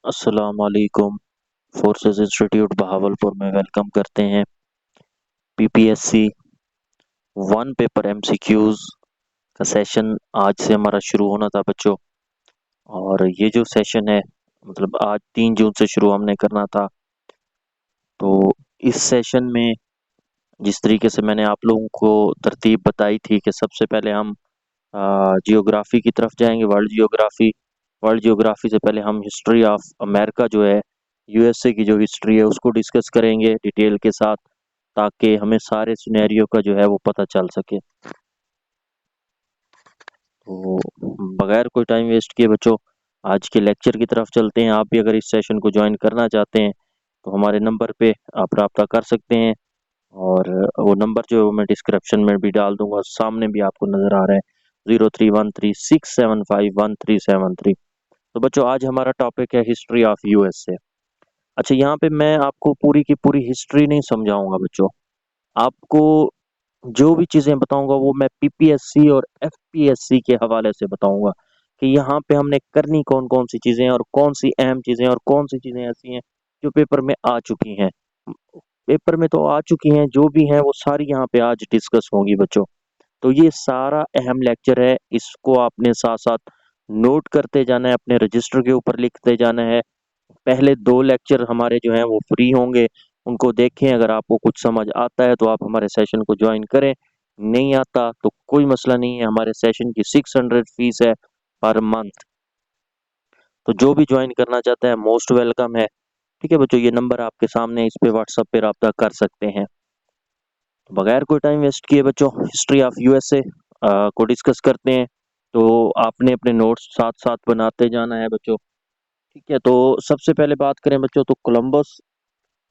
अस्सलाम वालेकुम। Forces institute Bahawalpur में वेलकम करते हैं। पीपीएससी वन पेपर एमसीक्यूज का सेशन आज से हमारा शुरू होना था बच्चों। और ये जो सेशन है मतलब आज 3 जून से शुरू हमने करना था। तो इस सेशन में जिस तरीके से मैंने आप लोगों को तरतीब बताई थी कि सबसे पहले हम जियोग्राफी की तरफ जाएंगे, वर्ल्ड जियोग्राफी से पहले हम हिस्ट्री ऑफ अमेरिका जो है, यूएसए की जो हिस्ट्री है उसको डिस्कस करेंगे डिटेल के साथ, ताकि हमें सारे सिनेरियो का जो है वो पता चल सके। तो बगैर कोई टाइम वेस्ट किए बच्चों आज के लेक्चर की तरफ चलते हैं। आप भी अगर इस सेशन को ज्वाइन करना चाहते हैं तो हमारे नंबर पे आप रब्ता कर सकते हैं। और वो नंबर जो है वो मैं डिस्क्रिप्शन में भी डाल दूंगा, सामने भी आपको नज़र आ रहा है 03136751 373। तो बच्चों आज हमारा टॉपिक है हिस्ट्री ऑफ यूएसए। अच्छा, यहाँ पे मैं आपको पूरी की पूरी हिस्ट्री नहीं समझाऊंगा बच्चों। आपको जो भी चीज़ें बताऊंगा वो मैं पीपीएससी और एफपीएससी के हवाले से बताऊंगा कि यहाँ पे हमने करनी कौन कौन सी चीज़ें और कौन सी अहम चीज़ें और कौन सी चीज़ें ऐसी हैं जो पेपर में आ चुकी हैं। पेपर में तो आ चुकी हैं, जो भी हैं वो सारी यहाँ पे आज डिस्कस होंगी बच्चों। तो ये सारा अहम लेक्चर है, इसको आपने साथ साथ नोट करते जाना है, अपने रजिस्टर के ऊपर लिखते जाना है। पहले 2 लेक्चर हमारे जो हैं वो फ्री होंगे, उनको देखें। अगर आपको कुछ समझ आता है तो आप हमारे सेशन को ज्वाइन करें, नहीं आता तो कोई मसला नहीं है। हमारे सेशन की 600 फीस है पर मंथ। तो जो भी ज्वाइन करना चाहता है मोस्ट वेलकम है। ठीक है बच्चों, ये नंबर आपके सामने है, इस पे व्हाट्सएप पे रब्ता कर सकते हैं। तो बगैर कोई टाइम वेस्ट किए बच्चों हिस्ट्री ऑफ यूएसए को डिस्कस करते हैं। तो आपने अपने नोट्स साथ साथ बनाते जाना है बच्चों। ठीक है, तो सबसे पहले बात करें बच्चों तो कोलंबस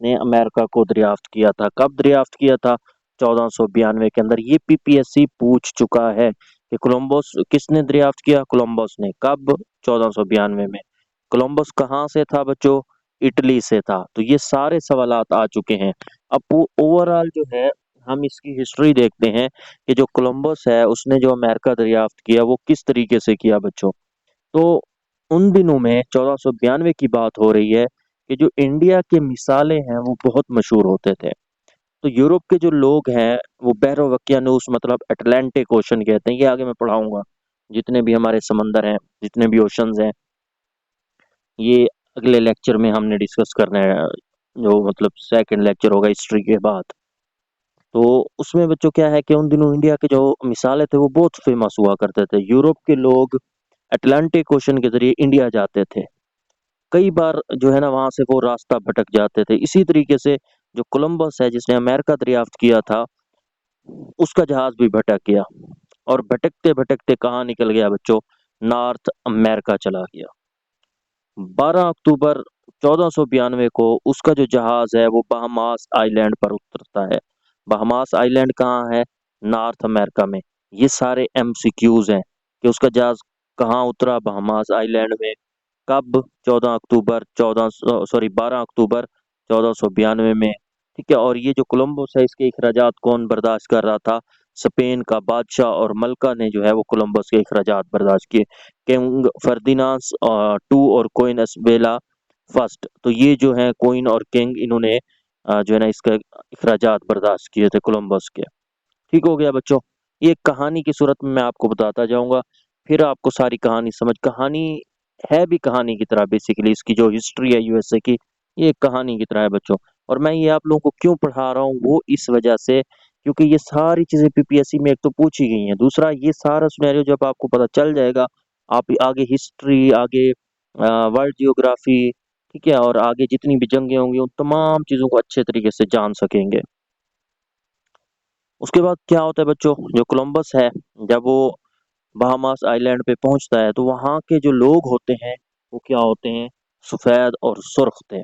ने अमेरिका को दरियाफ्त किया था। कब दरियाफ्त किया था? 1492 के अंदर। ये पीपीएससी पूछ चुका है कि कोलंबस किसने दरियाफ्त किया। कोलंबस ने। कब? 1492 में। कोलंबस कहाँ से था बच्चों? इटली से था। तो ये सारे सवालात आ चुके हैं। अब ओवरऑल जो है हम इसकी हिस्ट्री देखते हैं कि जो कोलंबस है उसने जो अमेरिका दरियाफ्त किया वो किस तरीके से किया बच्चों। तो उन दिनों में 1492 की बात हो रही है कि जो इंडिया के मिसाले हैं वो बहुत मशहूर होते थे। तो यूरोप के जो लोग हैं वो बैरोवकियानूस मतलब अटलांटिक ओशन कहते हैं, ये आगे मैं पढ़ाऊंगा। जितने भी हमारे समंदर हैं, जितने भी ओशंस हैं, ये अगले लेक्चर में हमने डिस्कस करना है, जो मतलब सेकंड लेक्चर होगा हिस्ट्री के बाद। तो उसमें बच्चों क्या है कि उन दिनों इंडिया के जो मिसाले थे वो बहुत फेमस हुआ करते थे। यूरोप के लोग अटलांटिक ओशन के जरिए इंडिया जाते थे। कई बार जो है ना वहां से वो रास्ता भटक जाते थे। इसी तरीके से जो कोलंबस है जिसने अमेरिका दरियाफ्त किया था, उसका जहाज भी भटक गया। और भटकते भटकते कहाँ निकल गया बच्चों? नॉर्थ अमेरिका चला गया। 12 अक्टूबर 1492 को उसका जो जहाज है वो बहामास आइलैंड पर उतरता है। बहामास आइलैंड कहाँ है? नॉर्थ अमेरिका में। ये सारे एमसीक्यूज हैं कि उसका जहाज कहाँ उतरा? बहामास आइलैंड में। कब? 14 अक्टूबर 14 सॉरी 12 अक्टूबर 1492 में। ठीक है, और ये जो कोलंबस है इसके अखराजात कौन बर्दाश्त कर रहा था? स्पेन का बादशाह और मलका ने जो है वो कोलंबस के अखराजात बर्दाश्त किए। किंग फर्दिनांड टू और क्वीन इसबेला फर्स्ट, तो ये जो है क्वीन और किंग, इन्होंने जो है ना इसका अखराजात बर्दाश्त किए थे कोलंबस के। ठीक हो गया बच्चों। ये कहानी की सूरत में मैं आपको बताता जाऊंगा, फिर आपको सारी कहानी समझ। कहानी है भी कहानी की तरह, बेसिकली इसकी जो हिस्ट्री है यूएसए की, ये एक कहानी की तरह है बच्चों। और मैं ये आप लोगों को क्यों पढ़ा रहा हूँ वो इस वजह से क्योंकि ये सारी चीजें पीपीएससी में एक तो पूछी गई हैं, दूसरा ये सारा सिनेरियो जब आपको पता चल जाएगा, आप आगे हिस्ट्री, आगे वर्ल्ड जियोग्राफी, ठीक है, और आगे जितनी भी जंगें होंगी उन तमाम चीजों को अच्छे तरीके से जान सकेंगे। उसके बाद क्या होता है बच्चों, जो कोलंबस है जब वो बहामास आइलैंड पे पहुंचता है तो वहाँ के जो लोग होते हैं वो क्या होते हैं? सफेद और सुर्ख थे।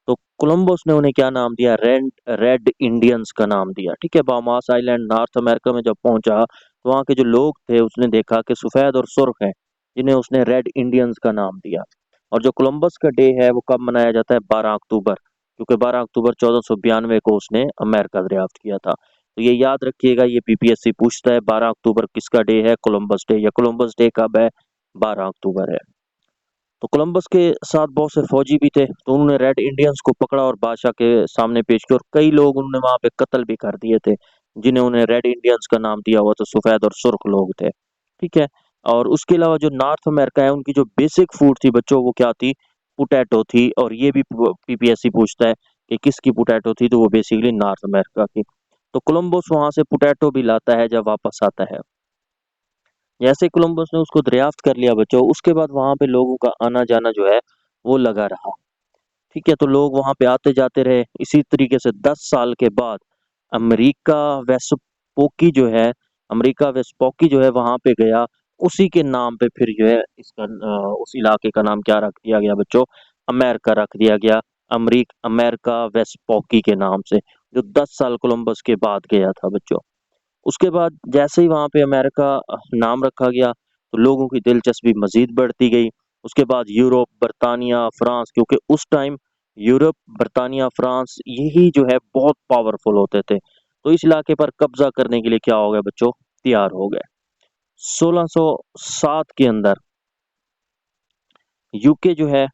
तो कोलंबस ने उन्हें क्या नाम दिया? रेड रेड इंडियंस का नाम दिया। ठीक है, बहामास आइलैंड नॉर्थ अमेरिका में जब पहुंचा तो वहाँ के जो लोग थे उसने देखा कि सफेद और सुर्ख हैं, जिन्हें उसने रेड इंडियंस का नाम दिया। और जो कोलंबस का डे है वो कब मनाया जाता है? 12 अक्टूबर, क्योंकि 12 अक्टूबर 1492 को उसने अमेरिका दरियाफ्त किया था। तो ये याद रखिएगा, ये पीपीएससी पूछता है 12 अक्टूबर किसका डे है? Columbus day. या कोलंबस डे कब है? 12 अक्टूबर है। तो कोलंबस के साथ बहुत से फौजी भी थे, तो उन्होंने रेड इंडियंस को पकड़ा और बादशाह के सामने पेश किया, और कई लोग उन्होंने वहां पे कत्ल भी कर दिए थे, जिन्हें उन्हें रेड इंडियंस का नाम दिया हुआ था, सफेद और सुर्ख लोग थे। ठीक है। और उसके अलावा जो नॉर्थ अमेरिका है, उनकी जो बेसिक फूड थी बच्चों, वो क्या थी? पोटैटो थी। और ये भी पीपीएससी पूछता है कि किसकी पोटैटो थी, तो वो बेसिकली नॉर्थ अमेरिका की। तो कोलंबस वहां से पोटैटो भी लाता है जब वापस आता है। जैसे कोलंबस ने उसको दरियाफ्त कर लिया बच्चों, उसके बाद वहां पे लोगों का आना जाना जो है वो लगा रहा। ठीक है। तो लोग वहां पे आते जाते रहे। इसी तरीके से 10 साल के बाद अमेरिका वेस्पोकी जो है अमेरिका वेस्पोकी जो है वहां पे गया। उसी के नाम पे फिर जो है इसका उस इलाके का नाम क्या रख दिया गया बच्चों? अमेरिका रख दिया गया। अमेरिका वेस्पोकी के नाम से, जो 10 साल कोलंबस के बाद गया था बच्चों। उसके बाद जैसे ही वहां पे अमेरिका नाम रखा गया, तो लोगों की दिलचस्पी मजीद बढ़ती गई। उसके बाद यूरोप, बर्तानिया, फ्रांस, क्योंकि उस टाइम यूरोप, बर्तानिया, फ्रांस यही जो है बहुत पावरफुल होते थे, तो इस इलाके पर कब्जा करने के लिए क्या हो गया बच्चों? तैयार हो गए। 1607 के अंदर यूके जो है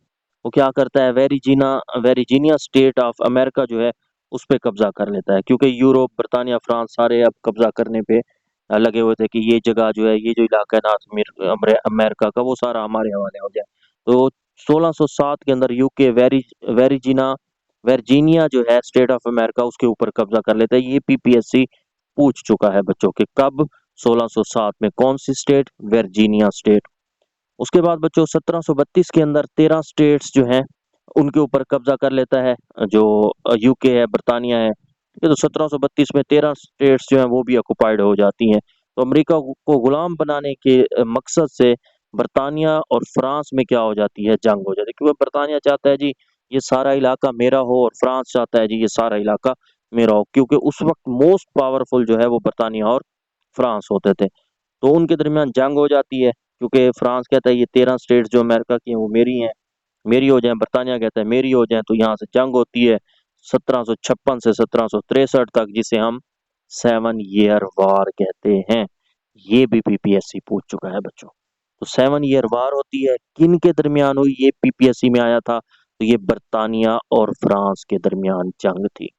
वो क्या करता है? वेरिजीनिया स्टेट ऑफ अमेरिका जो है उस पे कब्जा कर लेता है, क्योंकि यूरोप, बर्तानिया, फ्रांस सारे अब कब्जा करने पे लगे हुए थे कि ये जगह जो है, ये जो इलाका है अमेरिका का, वो सारा हमारे हवाले हो जाए। तो 1607 के अंदर यूके वेरिजिना वर्जीनिया जो है स्टेट ऑफ अमेरिका, उसके ऊपर कब्जा कर लेता है। ये पीपीएससी पूछ चुका है बच्चों के कब? 1607 में। कौन सी स्टेट? Virginia state. उसके बाद बच्चों 1732 के अंदर 13 स्टेट्स जो हैं उनके ऊपर कब्जा कर लेता है जो यूके है, बर्तानिया है। ये तो 1732 में 13 स्टेट्स जो हैं वो भी ऑक्युपाइड हो जाती हैं। तो अमेरिका को गुलाम बनाने के मकसद से बर्तानिया और फ्रांस में क्या हो जाती है? जंग हो जाती है, क्योंकि बर्तानिया चाहता है जी ये सारा इलाका मेरा हो, और फ्रांस चाहता है जी ये सारा इलाका मेरा हो, क्योंकि उस वक्त मोस्ट पावरफुल जो है वो बर्तानिया और फ्रांस होते थे। तो उनके दरमियान जंग हो जाती है, क्योंकि फ्रांस कहता है ये 13 स्टेट्स जो अमेरिका की हैं वो मेरी हैं, मेरी हो जाए। बर्तानिया कहता है मेरी हो जाए। तो यहाँ से जंग होती है 1756 से 1763 तक, जिसे हम 7 ईयर वार कहते हैं। ये भी पीपीएससी पूछ चुका है बच्चों। तो 7 ईयर वार होती है, किन के दरमियान हुई? ये पीपीएससी में आया था। तो ये बर्तानिया और फ्रांस के दरमियान जंग थी।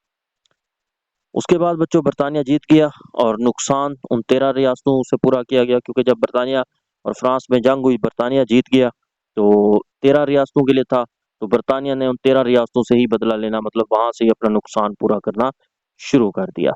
उसके बाद बच्चों बर्तानिया जीत गया, और नुकसान उन 13 रियासतों से पूरा किया गया, क्योंकि जब बर्तानिया और फ्रांस में जंग हुई, बर्तानिया जीत गया, तो 13 रियासतों के लिए था। तो बर्तानिया ने उन 13 रियासतों से ही बदला लेना, मतलब वहां से ही अपना नुकसान पूरा करना शुरू कर दिया।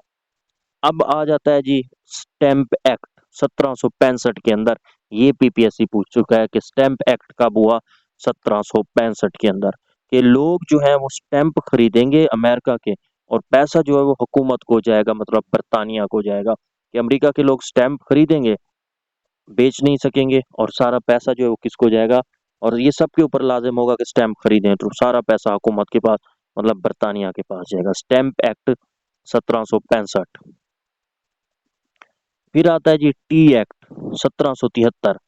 अब आ जाता है जी स्टैंप एक्ट 1765 के अंदर। ये पीपीएससी पूछ चुका है कि स्टैंप एक्ट कब हुआ? 1765 के अंदर। कि लोग जो है वो स्टैंप खरीदेंगे अमेरिका के, और पैसा जो है वो हुकूमत को जाएगा, मतलब बर्तानिया को जाएगा। कि अमेरिका के लोग स्टैंप खरीदेंगे, बेच नहीं सकेंगे, और सारा पैसा जो है वो किसको जाएगा? और ये सबके ऊपर लाजिम होगा कि स्टैंप खरीदें, तो सारा पैसा हुकूमत के पास, मतलब बर्तानिया के पास जाएगा। Stamp act 1765। फिर आता है जी टी एक्ट 1773।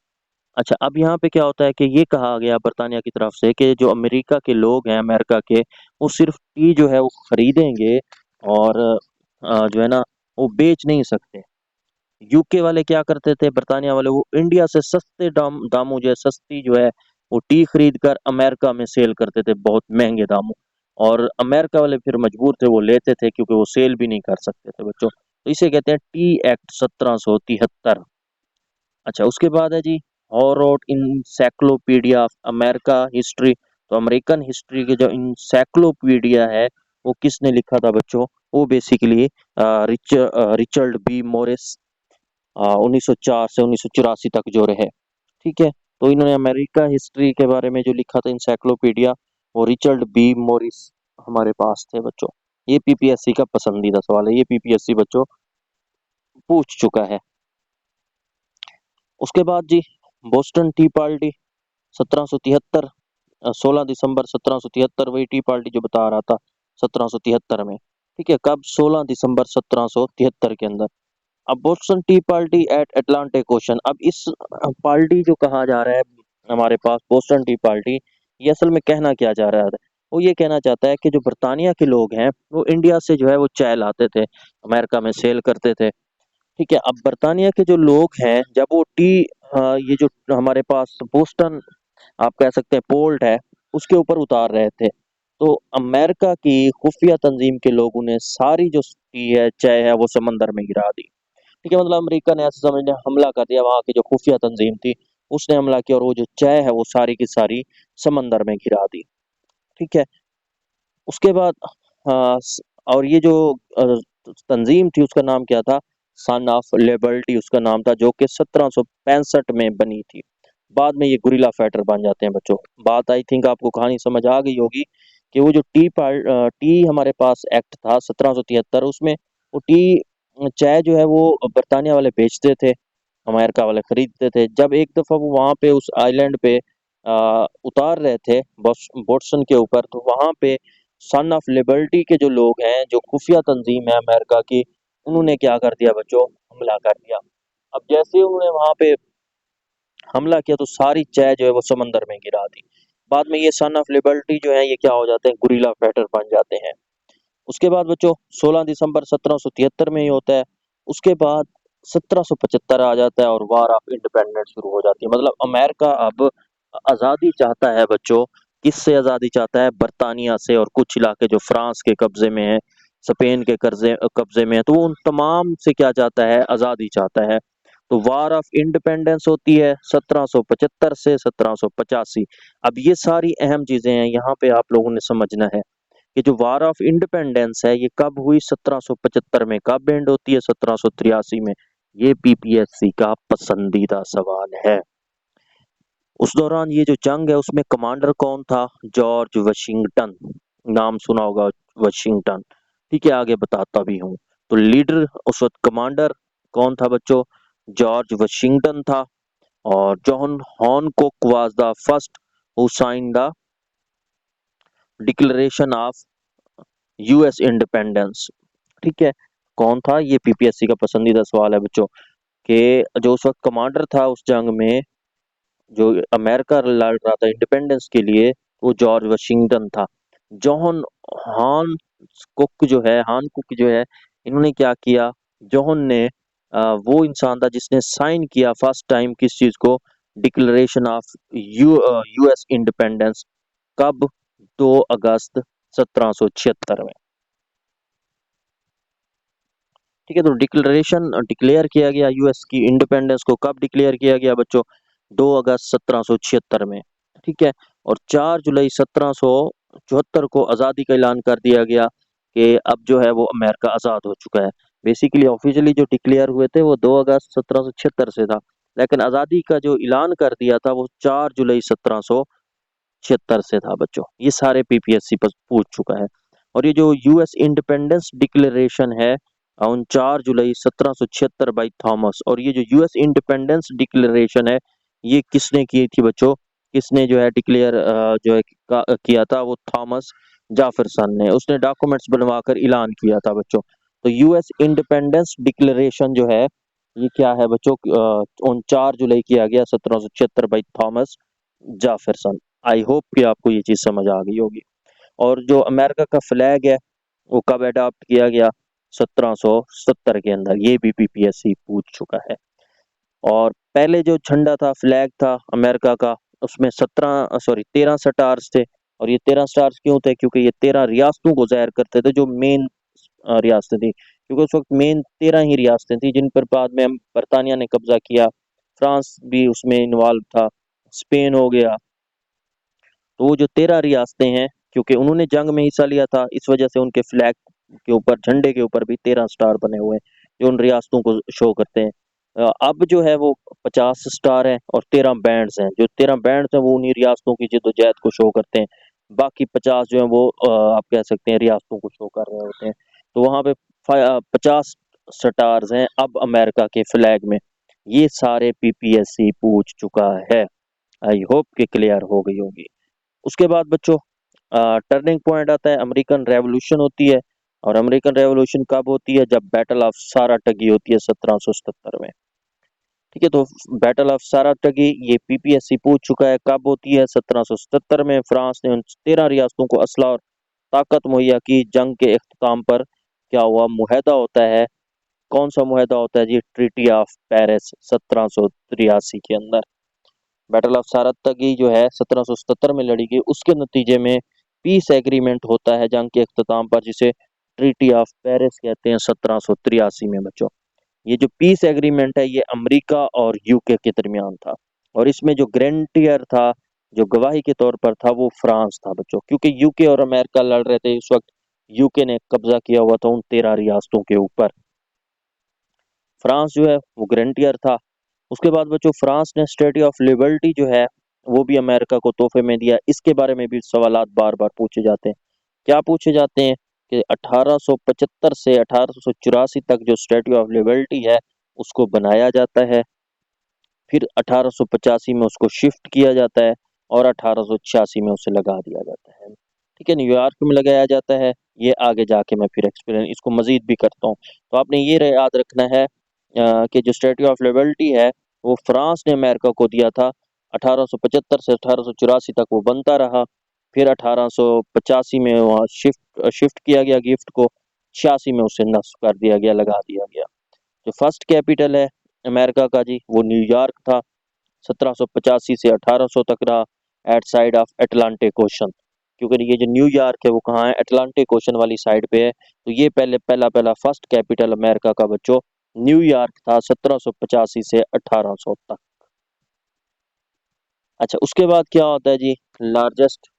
अच्छा, अब यहाँ पे क्या होता है कि ये कहा गया बर्तानिया की तरफ से कि जो अमेरिका के लोग हैं, अमेरिका के, वो सिर्फ टी जो है वो खरीदेंगे, और जो है ना वो बेच नहीं सकते। यूके वाले क्या करते थे, बर्तानिया वाले, वो इंडिया से सस्ते दामों जो है, सस्ती जो है वो टी खरीद कर अमेरिका में सेल करते थे बहुत महंगे दामों। और अमेरिका वाले फिर मजबूर थे, वो लेते थे, क्योंकि वो सेल भी नहीं कर सकते थे बच्चों। तो इसे कहते हैं टी एक्ट 1773। अच्छा, उसके बाद है जी हॉरोड इंसाइक्लोपीडिया ऑफ अमेरिका हिस्ट्री। तो अमेरिकन हिस्ट्री के जो इंसाइक्लोपीडिया है वो किसने लिखा था बच्चों? वो बेसिकली रिचर्ड बी मॉरिस, 1904 से 1984 तक जो रहे। ठीक है। तो इन्होंने अमेरिका हिस्ट्री के बारे में जो लिखा था इंसाइक्लोपीडिया, वो रिचर्ड बी मॉरिस हमारे पास थे बच्चों। ये पीपीएससी का पसंदीदा सवाल है, ये पीपीएससी बच्चों पूछ चुका है। उसके बाद जी बोस्टन टी पार्टी 1773, 16 दिसंबर 1773, वही टी पार्टी जो बता रहा था 1773 में। ठीक है। कब? 16 दिसंबर 1773 के अंदर। अब Boston T party at Atlantic ocean. अब इस पार्टी जो कहा जा रहा है हमारे पास, बोस्टन टी पार्टी, ये असल में कहना क्या चाह रहा है? वो ये कहना चाहता है कि जो बर्तानिया के लोग हैं वो इंडिया से जो है वो चाय लाते थे, अमेरिका में सेल करते थे। ठीक है। अब बर्तानिया के जो लोग हैं, जब वो टी ये जो हमारे पास बोस्टन आप कह सकते हैं पोर्ट है, उसके ऊपर उतार रहे थे। तो अमेरिका की खुफिया तंजीम के लोगों ने सारी जो टी है चाय है वो समंदर में गिरा दी। ठीक है, मतलब अमेरिका ने ऐसे समझ लिया हमला कर दिया, वहां की जो खुफिया तंजीम थी उसने हमला किया और वो जो चाय है वो सारी की सारी समंदर में गिरा दी। ठीक है, उसके बाद हाँ, और ये जो तंजीम थी उसका नाम क्या था, सन ऑफ लिबर्टी उसका नाम था, जो कि 1765 में बनी थी। बाद में ये गुरिल्ला फाइटर बन जाते हैं बच्चों। बात आई थिंक आपको कहानी समझ आ गई होगी कि वो जो टी हमारे पास एक्ट था 1773, उसमें वो टी चाय जो है वो बरतानिया वाले बेचते थे, अमेरिका वाले खरीदते थे। जब एक दफा वो वहां पे उस आइलैंड पे उतार रहे थे बोस्टन के ऊपर, तो वहां पे सन ऑफ लिबर्टी के जो लोग हैं, जो खुफिया तंजीम है अमेरिका की, उन्होंने क्या कर दिया बच्चों, हमला कर दिया। अब जैसे ही उन्होंने वहां पे हमला किया तो सारी चाय जो है वो समंदर में गिरा दी। बाद में ये सन ऑफ लिबर्टी जो है ये क्या हो जाते हैं, गुरिल्ला फाइटर बन जाते हैं। उसके बाद बच्चों 16 दिसंबर 1773 में ही होता है। उसके बाद 1775 आ जाता है और वार ऑफ इंडिपेंडेंस शुरू हो जाती है। मतलब अमेरिका अब आज़ादी चाहता है बच्चों। किससे आज़ादी चाहता है, बरतानिया से, और कुछ इलाके जो फ्रांस के कब्जे में है, स्पेन के कर्जे कब्जे में है, तो वो उन तमाम से क्या चाहता है, आज़ादी चाहता है। तो वार ऑफ इंडिपेंडेंस होती है 1775 से 1785। अब ये सारी अहम चीजें हैं, यहाँ पे आप लोगों ने समझना है कि जो वार ऑफ इंडिपेंडेंस है ये कब हुई, 1775 में। कब एंड होती है, 1783 में। ये पीपीएससी का पसंदीदा सवाल है। उस दौरान ये जो जंग है उसमें कमांडर कौन था, जॉर्ज वाशिंगटन। नाम सुना होगा, वाशिंगटन। ठीक है, आगे बताता भी हूँ। तो लीडर उस वक्त कमांडर कौन था बच्चों, जॉर्ज वाशिंगटन था। और John Hancock was the first who sign the declaration of US independence. ठीक है, कौन था, ये पीपीएससी का पसंदीदा सवाल है बच्चों। कि जो उस वक्त कमांडर था उस जंग में, जो अमेरिका लड़ रहा था इंडिपेंडेंस के लिए, वो जॉर्ज वाशिंगटन था। जॉन हान कुक जो है, हान कुक जो है, इन्होंने क्या किया, जॉन ने वो इंसान था जिसने साइन किया फर्स्ट टाइम किस चीज को, डिक्लेरेशन ऑफ यूएस इंडिपेंडेंस। कब, 2 अगस्त 1776 में। ठीक है, तो डिक्लेरेशन डिक्लेयर किया गया यूएस की इंडिपेंडेंस को, कब डिक्लेयर किया गया बच्चों, 2 अगस्त 1776 में। ठीक है, और 4 जुलाई 1774 को आज़ादी का ऐलान कर दिया गया कि अब जो है वो अमेरिका आज़ाद हो चुका है। बेसिकली ऑफिशियली जो डिक्लेयर हुए थे वो 2 अगस्त 1776 से था, लेकिन आज़ादी का जो ऐलान कर दिया था वो 4 जुलाई 1776 से था बच्चों। ये सारे पीपीएससी पर पूछ चुका है। और ये जो यूएस इंडिपेंडेंस डिक्लेरेशन है ऑन 4 जुलाई 1776 बाई थॉमस, और ये जो यूएस इंडिपेंडेंस डिक्लेरेशन है ये किसने की थी बच्चों, किसने जो है डिक्लेयर जो है किया था, वो थॉमस जॉफरसन ने। उसने डॉक्यूमेंट्स बनवाकर ऐलान किया था बच्चों। तो यूएस इंडिपेंडेंस डिक्लेरेशन जो है ये क्या है बच्चों, ऑन 4 जुलाई किया गया 1776 बाई थॉमस जॉफरसन। आई होप कि आपको ये चीज समझ आ गई होगी। और जो अमेरिका का फ्लैग है वो कब अडॉप्ट किया गया, 1770 के अंदर। ये भी पीपीएससी पूछ चुका है। और पहले जो झंडा था, फ्लैग था अमेरिका का, उसमें 13 स्टार्स थे। और ये 13 स्टार्स क्यों थे, क्योंकि ये 13 रियासतों को जाहिर करते थे, जो मेन रियासतें थी। क्योंकि उस वक्त मेन 13 ही रियासतें थी जिन पर बाद में बरतानिया ने कब्जा किया। फ्रांस भी उसमें इन्वॉल्व था, स्पेन हो गया। तो वो जो 13 रियासतें हैं, क्योंकि उन्होंने जंग में हिस्सा लिया था, इस वजह से उनके फ्लैग के ऊपर, झंडे के ऊपर भी 13 स्टार बने हुए हैं जो उन रियासतों को शो करते हैं। अब जो है वो 50 स्टार हैं और 13 बैंड्स हैं। जो 13 बैंड्स हैं वो उन्हीं रियासतों की जद्दोजहद को शो करते हैं। बाकी 50 जो है वो आप कह सकते हैं रियासतों को शो कर रहे होते हैं। तो वहां पे 50 स्टार्स हैं अब अमेरिका के फ्लैग में। ये सारे पीपीएससी पूछ चुका है। आई होप कि क्लियर हो गई होगी। उसके बाद बच्चों टर्निंग पॉइंट आता है, अमेरिकन रेवोल्यूशन होती है। और अमेरिकन रेवोल्यूशन कब होती है, जब बैटल ऑफ साराटगी होती है 1777 में। ठीक है, तो बैटल ऑफ साराटगी ये पीपीएससी पूछ चुका है, कब होती है, 1777 में। फ्रांस ने उन 13 रियासतों को असला और ताकत मुहैया की। जंग के इख्तिताम पर क्या हुआ, मुहैदा होता है। कौन सा मुहैदा होता है जी, ट्रीटी ऑफ पेरिस 1783 के अंदर। बैटल ऑफ सारतगी जो है 1777 में लड़ी गई, उसके नतीजे में पीस एग्रीमेंट होता है जंग के अख्ताम पर, जिसे ट्रीटी ऑफ पेरिस कहते हैं 1783 में बच्चों। ये जो पीस एग्रीमेंट है ये अमेरिका और यूके के दरमियान था, और इसमें जो ग्रेंटियर था, जो गवाही के तौर पर था, वो फ्रांस था बच्चों, क्योंकि यूके और अमेरिका लड़ रहे थे इस वक्त। यूके ने कब्जा किया हुआ था उन 13 रियासतों के ऊपर। फ्रांस जो है वो ग्रेंटियर था। उसके बाद बच्चों फ्रांस ने स्टैट्यू ऑफ लिबर्टी जो है वो भी अमेरिका को तोहफे में दिया। इसके बारे में भी सवालात बार बार पूछे जाते हैं। क्या पूछे जाते हैं कि 1875 से 1884 तक जो स्टैट्यू ऑफ लिबर्टी है उसको बनाया जाता है, फिर 1885 में उसको शिफ्ट किया जाता है, और 1886 में उसे लगा दिया जाता है। ठीक है, न्यूयॉर्क में लगाया जाता है। ये आगे जाके मैं फिर एक्सप्लेन इसको मजीद भी करता हूँ। तो आपने ये याद रखना है कि जो स्टैट्यू ऑफ लिबर्टी है वो फ्रांस ने अमेरिका को दिया था। 1875 से 1884 तक वो बनता रहा, फिर 1885 में वहाँ शिफ्ट शिफ्ट किया गया गिफ्ट को, 86 में उसे नस्ब कर दिया गया, लगा दिया गया। जो फर्स्ट कैपिटल है अमेरिका का जी वो न्यूयॉर्क था, 1785 से 1800 तक रहा, at side of Atlantic ocean. क्योंकि ये जो न्यूयॉर्क है वो कहाँ है, अटलांटिक ओशन वाली साइड पे है। तो ये पहला फर्स्ट कैपिटल अमेरिका का बच्चों न्यूयॉर्क था 1785 से 1800 तक। अच्छा, उसके बाद क्या होता है जी, लार्जेस्ट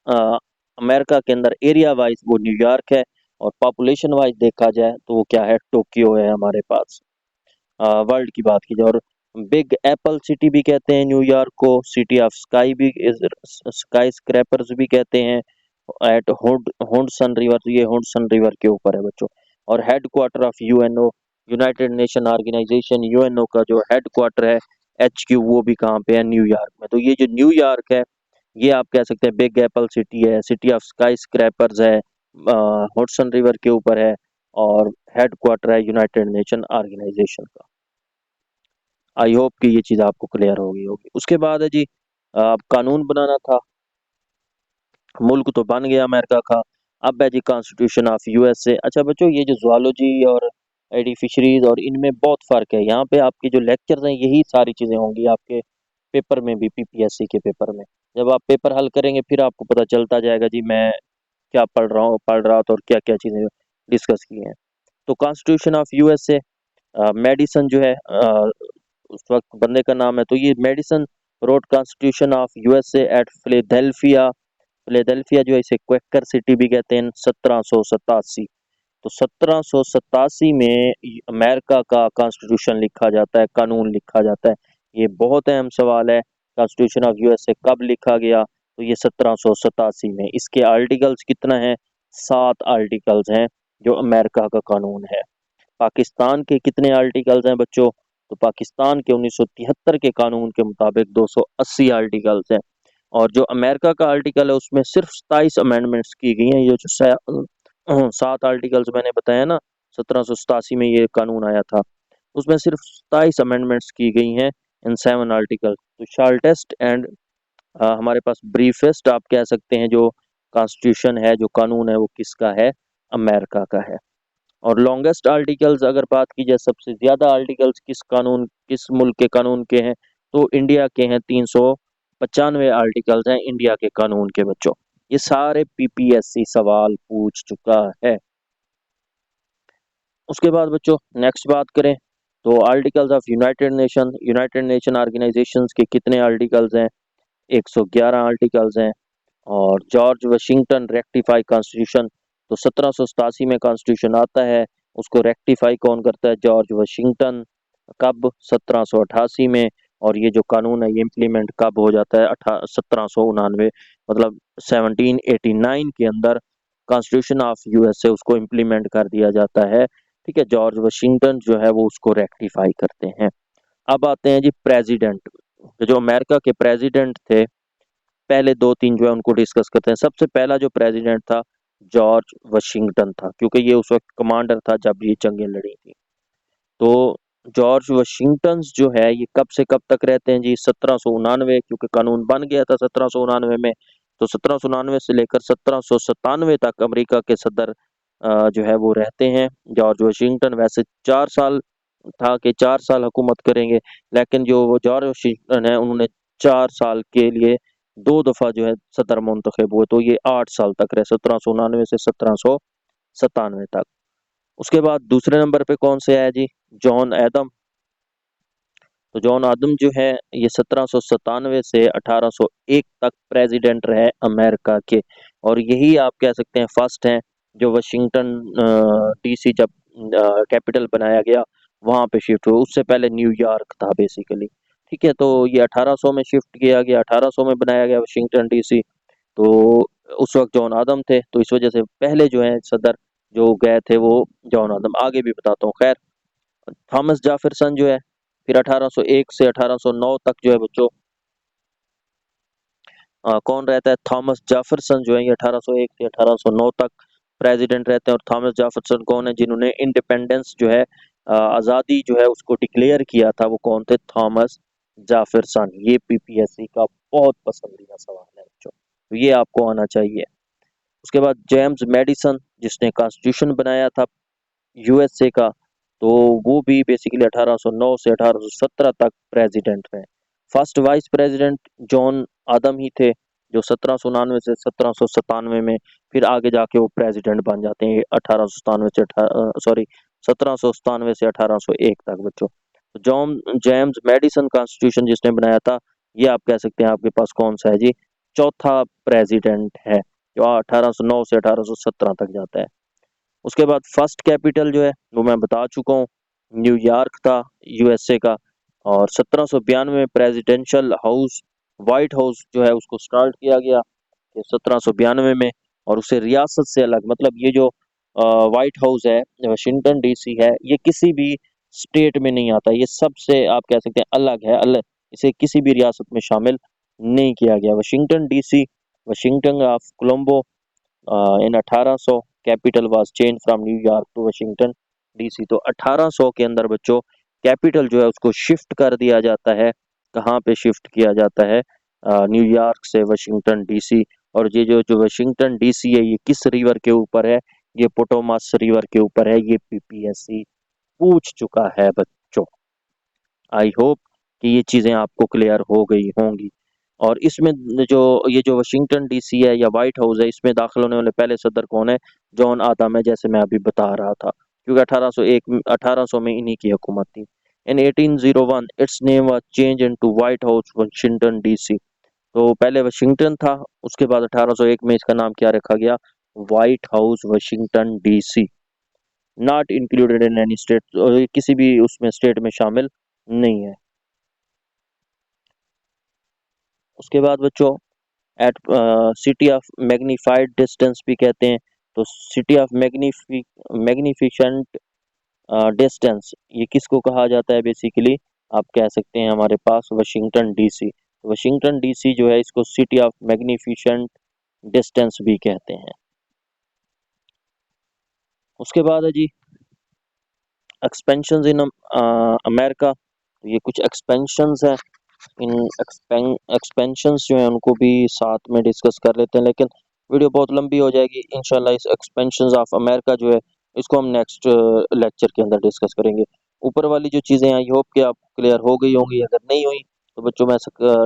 अमेरिका के अंदर एरिया वाइज वो न्यूयॉर्क है, और पॉपुलेशन वाइज देखा जाए तो वो क्या है, टोक्यो है हमारे पास। वर्ल्ड की बात की जाए, और बिग एप्पल सिटी भी कहते हैं न्यूयॉर्क को, सिटी ऑफ स्काई भी, स्काई स्क्रैपर्स भी कहते हैं। एट हुडसन रिवर, तो ये हुडसन रिवर के ऊपर है बच्चों। और headquarter of UNO, United Nation Organization, UNO का जो हेड क्वार्टर है, HQ, वो भी कहाँ पे है, न्यूयॉर्क में। तो ये जो न्यूयॉर्क है ये आप कह सकते हैं बिग एप्पल सिटी है, सिटी ऑफ स्काई स्क्रैपर्स है, हुडसन रिवर के ऊपर है, और हेड क्वार्टर है यूनाइटेड नेशन ऑर्गेनाइजेशन का। आई होप कि ये चीज़ आपको क्लियर हो गई होगी। उसके बाद है जी, अब कानून बनाना था। मुल्क तो बन गया अमेरिका का, अब है जी कॉन्स्टिट्यूशन ऑफ यूएसए। अच्छा बच्चों, ये जो जुआलॉजी और एडी फिशरीज और इनमें बहुत फ़र्क है। यहाँ पे आपके जो लेक्चर्स हैं यही सारी चीज़ें होंगी आपके पेपर में भी, PPSC के पेपर में। जब आप पेपर हल करेंगे फिर आपको पता चलता जाएगा जी मैं क्या पढ़ रहा था और क्या क्या चीज़ें डिस्कस की हैं। तो कॉन्स्टिट्यूशन ऑफ यूएसए, मेडिसन जो है उस वक्त बंदे का नाम है। तो ये Madison road constitution of USA at Philadelphia. Philadelphia जो है इसे क्वेकर सिटी भी कहते हैं, 1787। तो 1787 में अमेरिका का कॉन्स्टिट्यूशन लिखा जाता है, कानून लिखा जाता है। ये बहुत अहम सवाल है, कॉन्स्टिट्यूशन ऑफ यूएसए कब लिखा गया, तो ये 1787 में। इसके आर्टिकल्स कितना है, 7 आर्टिकल्स हैं जो अमेरिका का कानून है। पाकिस्तान के कितने आर्टिकल्स हैं बच्चों, तो पाकिस्तान के 1973 के कानून के मुताबिक 280 आर्टिकल्स हैं। और जो अमेरिका का आर्टिकल है उसमें सिर्फ 27 अमेंडमेंट्स की गई हैं। ये जो 7 आर्टिकल्स मैंने बताया ना, 1787 में ये कानून आया था, उसमें सिर्फ 27 अमेंडमेंट्स की गई हैं इन 7 आर्टिकल। तो शॉर्टेस्ट एंड हमारे पास ब्रीफेस्ट आप कह सकते हैं जो कॉन्स्टिट्यूशन है, जो कानून है, वो किसका है, अमेरिका का है। और लॉन्गेस्ट आर्टिकल्स अगर बात की जाए, सबसे ज्यादा आर्टिकल्स किस मुल्क के कानून के हैं, तो इंडिया के हैं। 395 आर्टिकल्स हैं इंडिया के कानून के बच्चों। ये सारे PPSC सवाल पूछ चुका है। उसके बाद बच्चों नेक्स्ट बात करें तो articles of United nation organisations के कितने आर्टिकल्स हैं, 111 आर्टिकल्स हैं। और जॉर्ज वाशिंगटन रेक्टिफाई कॉन्स्टिट्यूशन, तो 1787 में कॉन्स्टिट्यूशन आता है, उसको रेक्टिफाई कौन करता है, जॉर्ज वाशिंगटन। कब, 1788 में। और ये जो कानून है ये इम्प्लीमेंट कब हो जाता है, 1799, मतलब 1789 के अंदर कॉन्स्टिट्यूशन ऑफ यूएसए उसको इम्प्लीमेंट कर दिया जाता है। ठीक है, जॉर्ज वाशिंगटन जो है वो उसको रेक्टिफाई करते हैं। अब आते हैं जी प्रेसिडेंट, जो अमेरिका के प्रेसिडेंट थे, पहले 2-3 जो है उनको डिस्कस करते हैं। सबसे पहला जो प्रेसिडेंट था जॉर्ज वाशिंगटन था, क्योंकि ये उस वक्त कमांडर था जब ये जंगें लड़ी थी। तो जॉर्ज वाशिंगटन जो है ये कब से कब तक रहते हैं जी, 1799, क्योंकि कानून बन गया था 1799 में। तो 1799 से लेकर 1797 तक अमेरिका के सदर जो है वो रहते हैं जॉर्ज वाशिंगटन। वैसे 4 साल था कि 4 साल हुकूमत करेंगे, लेकिन जो वो जॉर्ज वाशिंगटन है उन्होंने 4 साल के लिए 2 दफ़ा जो है सदर मुंतखब हुए, तो ये 8 साल तक रहे, 1799 से 1797 तक। उसके बाद दूसरे नंबर पे कौन से आया जी? John Adam. तो जॉन आदम जो है ये 1797 से 1801 तक प्रेसिडेंट रहे अमेरिका के, और यही आप कह सकते हैं फर्स्ट हैं जो वाशिंगटन डीसी जब कैपिटल बनाया गया वहां पे शिफ्ट हुए। उससे पहले न्यूयॉर्क था बेसिकली। ठीक है, तो ये 1800 में शिफ्ट किया गया, 1800 में बनाया गया वाशिंगटन डीसी। तो उस वक्त जॉन आदम थे, तो इस वजह से पहले जो है सदर जो गए थे वो जॉन आदम। आगे भी बताता हूँ। खैर, थॉमस जेफरसन जो है फिर 1801 से 1809 तक जो है बच्चों कौन रहता है? थॉमस जेफरसन जो है ये 1801 से 1809 तक प्रेसिडेंट रहते हैं। और थॉमस जेफरसन कौन है? जिन्होंने इंडिपेंडेंस जो है आज़ादी जो है उसको डिक्लेयर किया था, वो कौन थे? Thomas Jefferson. ये पीपीएससी का बहुत पसंदीदा सवाल है बच्चों, तो ये आपको आना चाहिए। उसके बाद जेम्स मेडिसन जिसने कॉन्स्टिट्यूशन बनाया था यूएसए का, तो वो भी बेसिकली 1809 से 1817 तक प्रेसिडेंट रहे। फर्स्ट वाइस प्रेसिडेंट जॉन आदम ही थे, जो 1799 से 1797 में, फिर आगे जाके वो प्रेसिडेंट बन जाते हैं 1897 से 1797 से 1801 तक बच्चों। तो जॉन जेम्स मेडिसन कॉन्स्टिट्यूशन जिसने बनाया था, ये आप कह सकते हैं आपके पास कौन सा है जी? चौथा प्रेसिडेंट है, जो 1809 से 1817 तक जाता है। उसके बाद फर्स्ट कैपिटल जो है वो मैं बता चुका हूँ, न्यूयॉर्क था यूएसए का। और 1792 में प्रेसिडेंशियल हाउस, व्हाइट हाउस जो है उसको स्टार्ट किया गया 1792 में। और उसे रियासत से अलग, मतलब ये जो व्हाइट हाउस है वाशिंगटन डीसी है, ये किसी भी स्टेट में नहीं आता, ये सबसे आप कह सकते हैं अलग है, अलग, इसे किसी भी रियासत में शामिल नहीं किया गया। Washington DC, Washington of Columbia, in 1800 capital was change from New York to Washington DC. तो 1800 के अंदर बच्चों कैपिटल जो है उसको शिफ्ट कर दिया जाता है। कहाँ पे शिफ्ट किया जाता है? न्यूयॉर्क से वाशिंगटन डीसी। और ये जो जो वाशिंगटन डीसी है ये किस रिवर के ऊपर है? ये पोटोमास रिवर के ऊपर है। ये पीपीएससी पूछ चुका है बच्चों। आई होप कि ये चीज़ें आपको क्लियर हो गई होंगी। और इसमें जो ये जो वाशिंगटन डीसी है या व्हाइट हाउस है, इसमें दाखिल होने वाले पहले सदर कौन है? जॉन आदम है, जैसे मैं अभी बता रहा था, क्योंकि 1800 में इन्हीं की हुकूमत थी। इन 1801 it's name was change into white house Washington DC. तो पहले वाशिंगटन था, उसके बाद 1801 में इसका नाम क्या रखा गया? White house Washington DC. Not included in any state, किसी भी उसमें स्टेट में शामिल नहीं है। उसके बाद बच्चों at city of magnified distance भी कहते हैं। तो सिटी ऑफ मैग्निफिशेंट डिस्टेंस, ये किसको कहा जाता है? बेसिकली आप कह सकते हैं हमारे पास वाशिंगटन डीसी। वाशिंगटन डीसी जो है इसको सिटी ऑफ मैग्निफिशेंट डिस्टेंस भी कहते हैं। उसके बाद है जी एक्सपेंशंस इन अमेरिका। तो ये कुछ एक्सपेंशंस हैं। इन एक्सपेंशंस जो हैं उनको भी साथ में डिस्कस कर लेते हैं, लेकिन वीडियो बहुत लंबी हो जाएगी। इंशाल्लाह इस एक्सपेंशंस ऑफ अमेरिका जो है इसको हम नेक्स्ट लेक्चर के अंदर डिस्कस करेंगे। ऊपर वाली जो चीज़ें आई होप कि आपको क्लियर हो गई होंगी। अगर नहीं हुई तो बच्चों मैं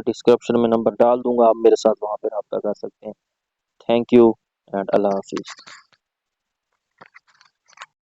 डिस्क्रिप्शन में नंबर डाल दूंगा, आप मेरे साथ वहाँ पर रब्ता कर सकते हैं। थैंक यू एंड अल्लाह हाफिज़।